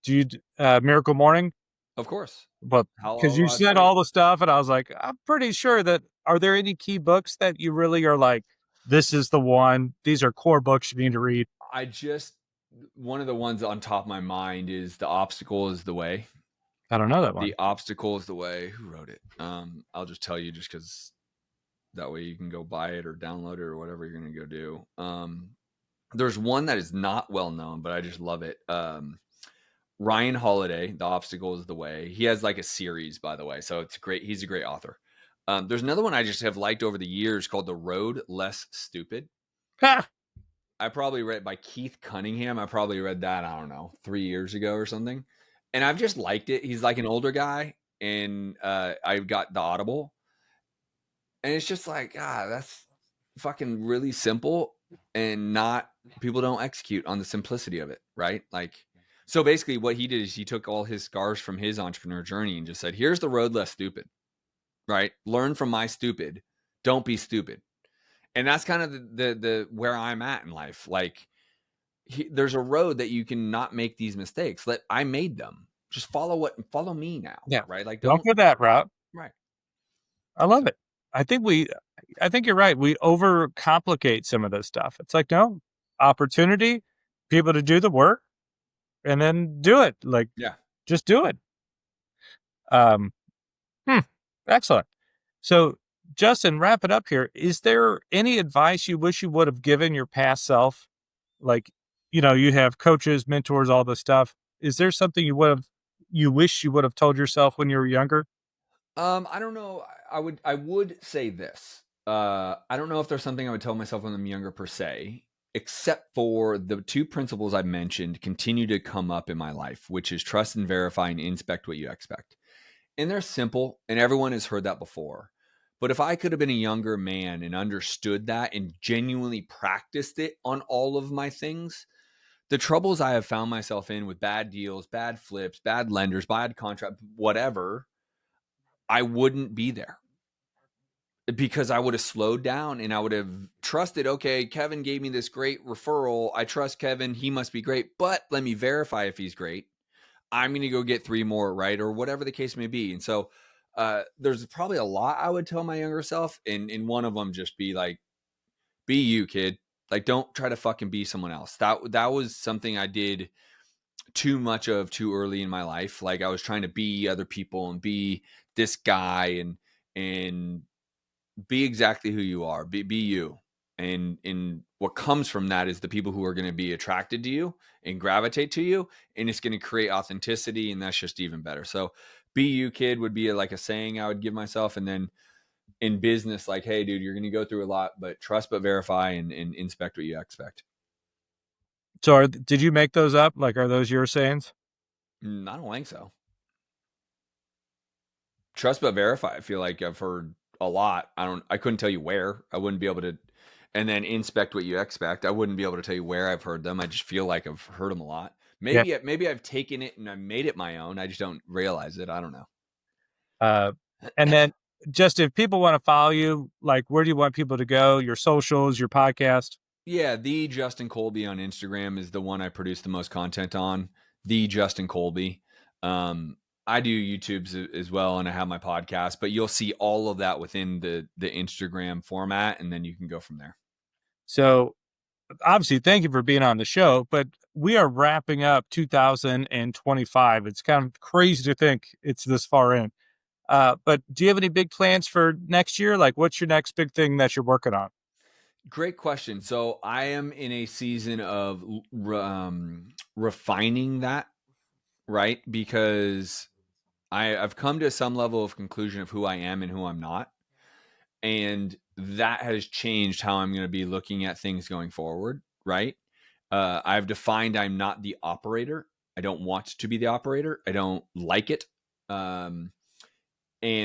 you Miracle Morning? of course. But How because you said sorry. all the stuff, and I was like, I'm pretty sure that. Are there any key books that you really are like, this is the one? These are core books you need to read. One of the ones on top of my mind is The Obstacle is the Way. I don't know that one. The Obstacle is the Way. Who wrote it? I'll just tell you just because that way you can go buy it or download it or whatever you're going to go do. There's one that is not well known, but I just love it. Ryan Holiday, The Obstacle is the Way. He has like a series, by the way. So it's great. He's a great author. There's another one I just have liked over the years called The Road Less Stupid. Ha! I probably read by Keith Cunningham. I probably read that, I don't know, 3 years ago or something. And I've just liked it. He's like an older guy. And I've got the Audible. And it's just like, that's fucking really simple. And not, people don't execute on the simplicity of it, right? Like, so basically what he did is he took all his scars from his entrepreneur journey and just said, here's the road less stupid, right? Learn from my stupid. Don't be stupid. And that's kind of the where I'm at in life. Like, there's a road that you can not make these mistakes. I made them. Just follow me now. Yeah. Right. Like, Walk don't. with that route. Right. I love So, it. I think you're right. We overcomplicate some of this stuff. It's like, no, opportunity, people to do the work, and then do it. Like, yeah. just do it. Um, Excellent. So Justin, wrap it up here. Is there any advice you wish you would have given your past self? Like, you have coaches, mentors, all this stuff. Is there something you wish you would have told yourself when you were younger? I don't know. I would say this. I don't know if there's something I would tell myself when I'm younger per se, except for the two principles I mentioned continue to come up in my life, which is trust and verify and inspect what you expect. And they're simple, and everyone has heard that before. But if I could have been a younger man and understood that and genuinely practiced it on all of my things, the troubles I have found myself in with bad deals, bad flips, bad lenders, bad contract, whatever, I wouldn't be there because I would have slowed down and I would have trusted, okay, Kevin gave me this great referral. I trust Kevin. He must be great, but let me verify if he's great. I'm going to go get 3 more, right? Or whatever the case may be. And so there's probably a lot I would tell my younger self. And one of them just be like, be you, kid. Like, don't try to fucking be someone else. That was something I did too much of too early in my life. Like I was trying to be other people and be this guy and be exactly who you are. Be you. And what comes from that is the people who are going to be attracted to you and gravitate to you, and it's going to create authenticity, and that's just even better. So be you, kid, would be like a saying I would give myself. And then in business, like, hey dude, you're going to go through a lot, but trust but verify and inspect what you expect. So did you make those up? Like, are those your sayings? I don't think so. Trust but verify, I feel like I've heard a lot. I couldn't tell you where. I wouldn't be able to. And then inspect what you expect, I wouldn't be able to tell you where I've heard them. I just feel like I've heard them a lot. Yeah. Maybe I've taken it and I made it my own. I just don't realize it. I don't know. And then just if people want to follow you, like, where do you want people to go? Your socials, your podcast? Yeah, the Justin Colby on Instagram is the one I produce the most content on. The Justin Colby. I do YouTube's as well, and I have my podcast. But you'll see all of that within the Instagram format, and then you can go from there. So obviously, thank you for being on the show, but we are wrapping up 2025. It's kind of crazy to think it's this far in. But do you have any big plans for next year? Like, what's your next big thing that you're working on? Great question. So I am in a season of refining that, right? Because I've come to some level of conclusion of who I am and who I'm not. And that has changed how I'm going to be looking at things going forward, right? I've defined I'm not the operator. I don't want to be the operator. I don't like it. And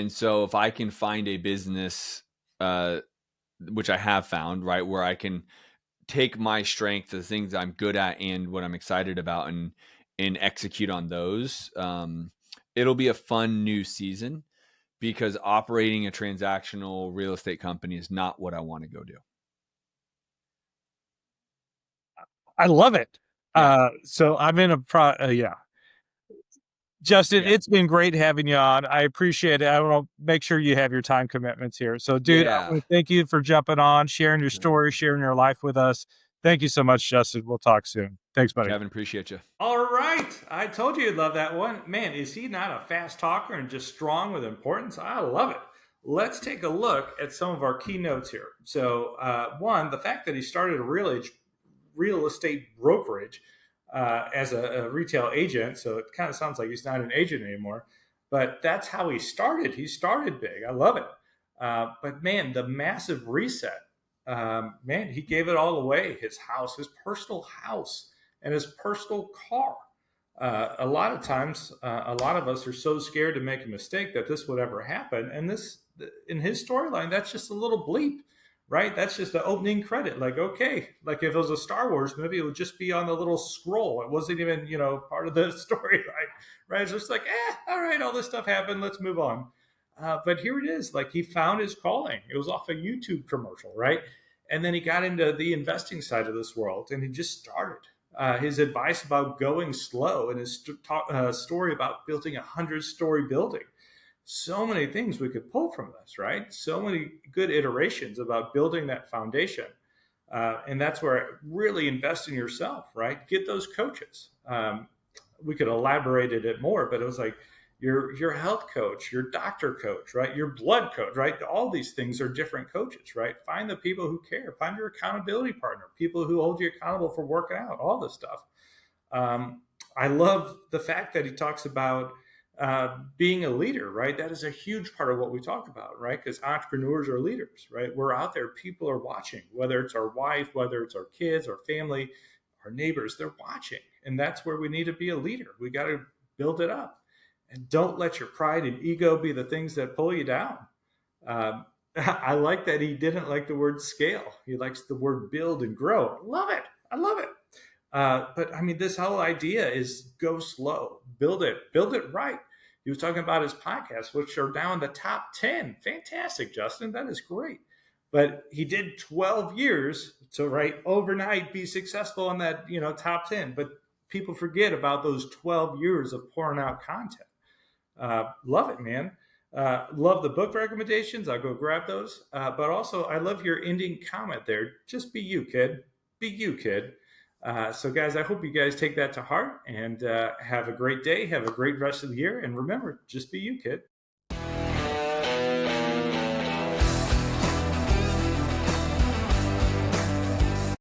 so if I can find a business, which I have found, right, where I can take my strength, the things I'm good at and what I'm excited about and execute on those, it'll be a fun new season because operating a transactional real estate company is not what I want to go do. I love it. Yeah. So I'm in yeah. Justin, Yeah. it's been great having you on. I appreciate it. I want to make sure you have your time commitments here. So, dude, I Yeah. want to thank you for jumping on, sharing your story, sharing your life with us. Thank you so much, Justin. We'll talk soon. Thanks, buddy. Kevin, appreciate you. All right. I told you you'd love that one. Man, is he not a fast talker and just strong with importance? I love it. Let's take a look at some of our keynotes here. So, one, the fact that he started a real estate brokerage as a retail agent. So it kind of sounds like he's not an agent anymore, but that's how he started. He started big. I love it. But man, the massive reset, man, he gave it all away. His house, his personal house, and his personal car. A lot of times, a lot of us are so scared to make a mistake that this would ever happen. And this, in his storyline, that's just a little bleep, right? That's just the opening credit. Like, okay, like if it was a Star Wars movie, it would just be on the little scroll. It wasn't even, part of the story, right? Right? It's just like, all right, all this stuff happened. Let's move on. But here it is. Like he found his calling. It was off a YouTube commercial, right? And then he got into the investing side of this world, and he just started. His advice about going slow and his story about building 100-story building. So many things we could pull from this, right? So many good iterations about building that foundation. And that's where really invest in yourself, right? Get those coaches. We could elaborate it more, but it was like, your health coach, your doctor coach, right? Your blood coach, right? All these things are different coaches, right? Find the people who care. Find your accountability partner, people who hold you accountable for working out, all this stuff. I love the fact that he talks about being a leader, right? That is a huge part of what we talk about, right? Because entrepreneurs are leaders, right? We're out there, people are watching, whether it's our wife, whether it's our kids, our family, our neighbors, they're watching. And that's where we need to be a leader. We got to build it up. And don't let your pride and ego be the things that pull you down. Um, I like that he didn't like the word scale. He likes the word build and grow. Love it. I love it. But I mean, this whole idea is go slow, build it right. He was talking about his podcasts, which are now in the top 10. Fantastic, Justin. That is great. But he did 12 years to overnight be successful in that, top 10. But people forget about those 12 years of pouring out content. Love it, man. Love the book recommendations. I'll go grab those. But also, I love your ending comment there. Just be you, kid. Be you, kid. So, guys, I hope you guys take that to heart and have a great day. Have a great rest of the year. And remember, just be you, kid.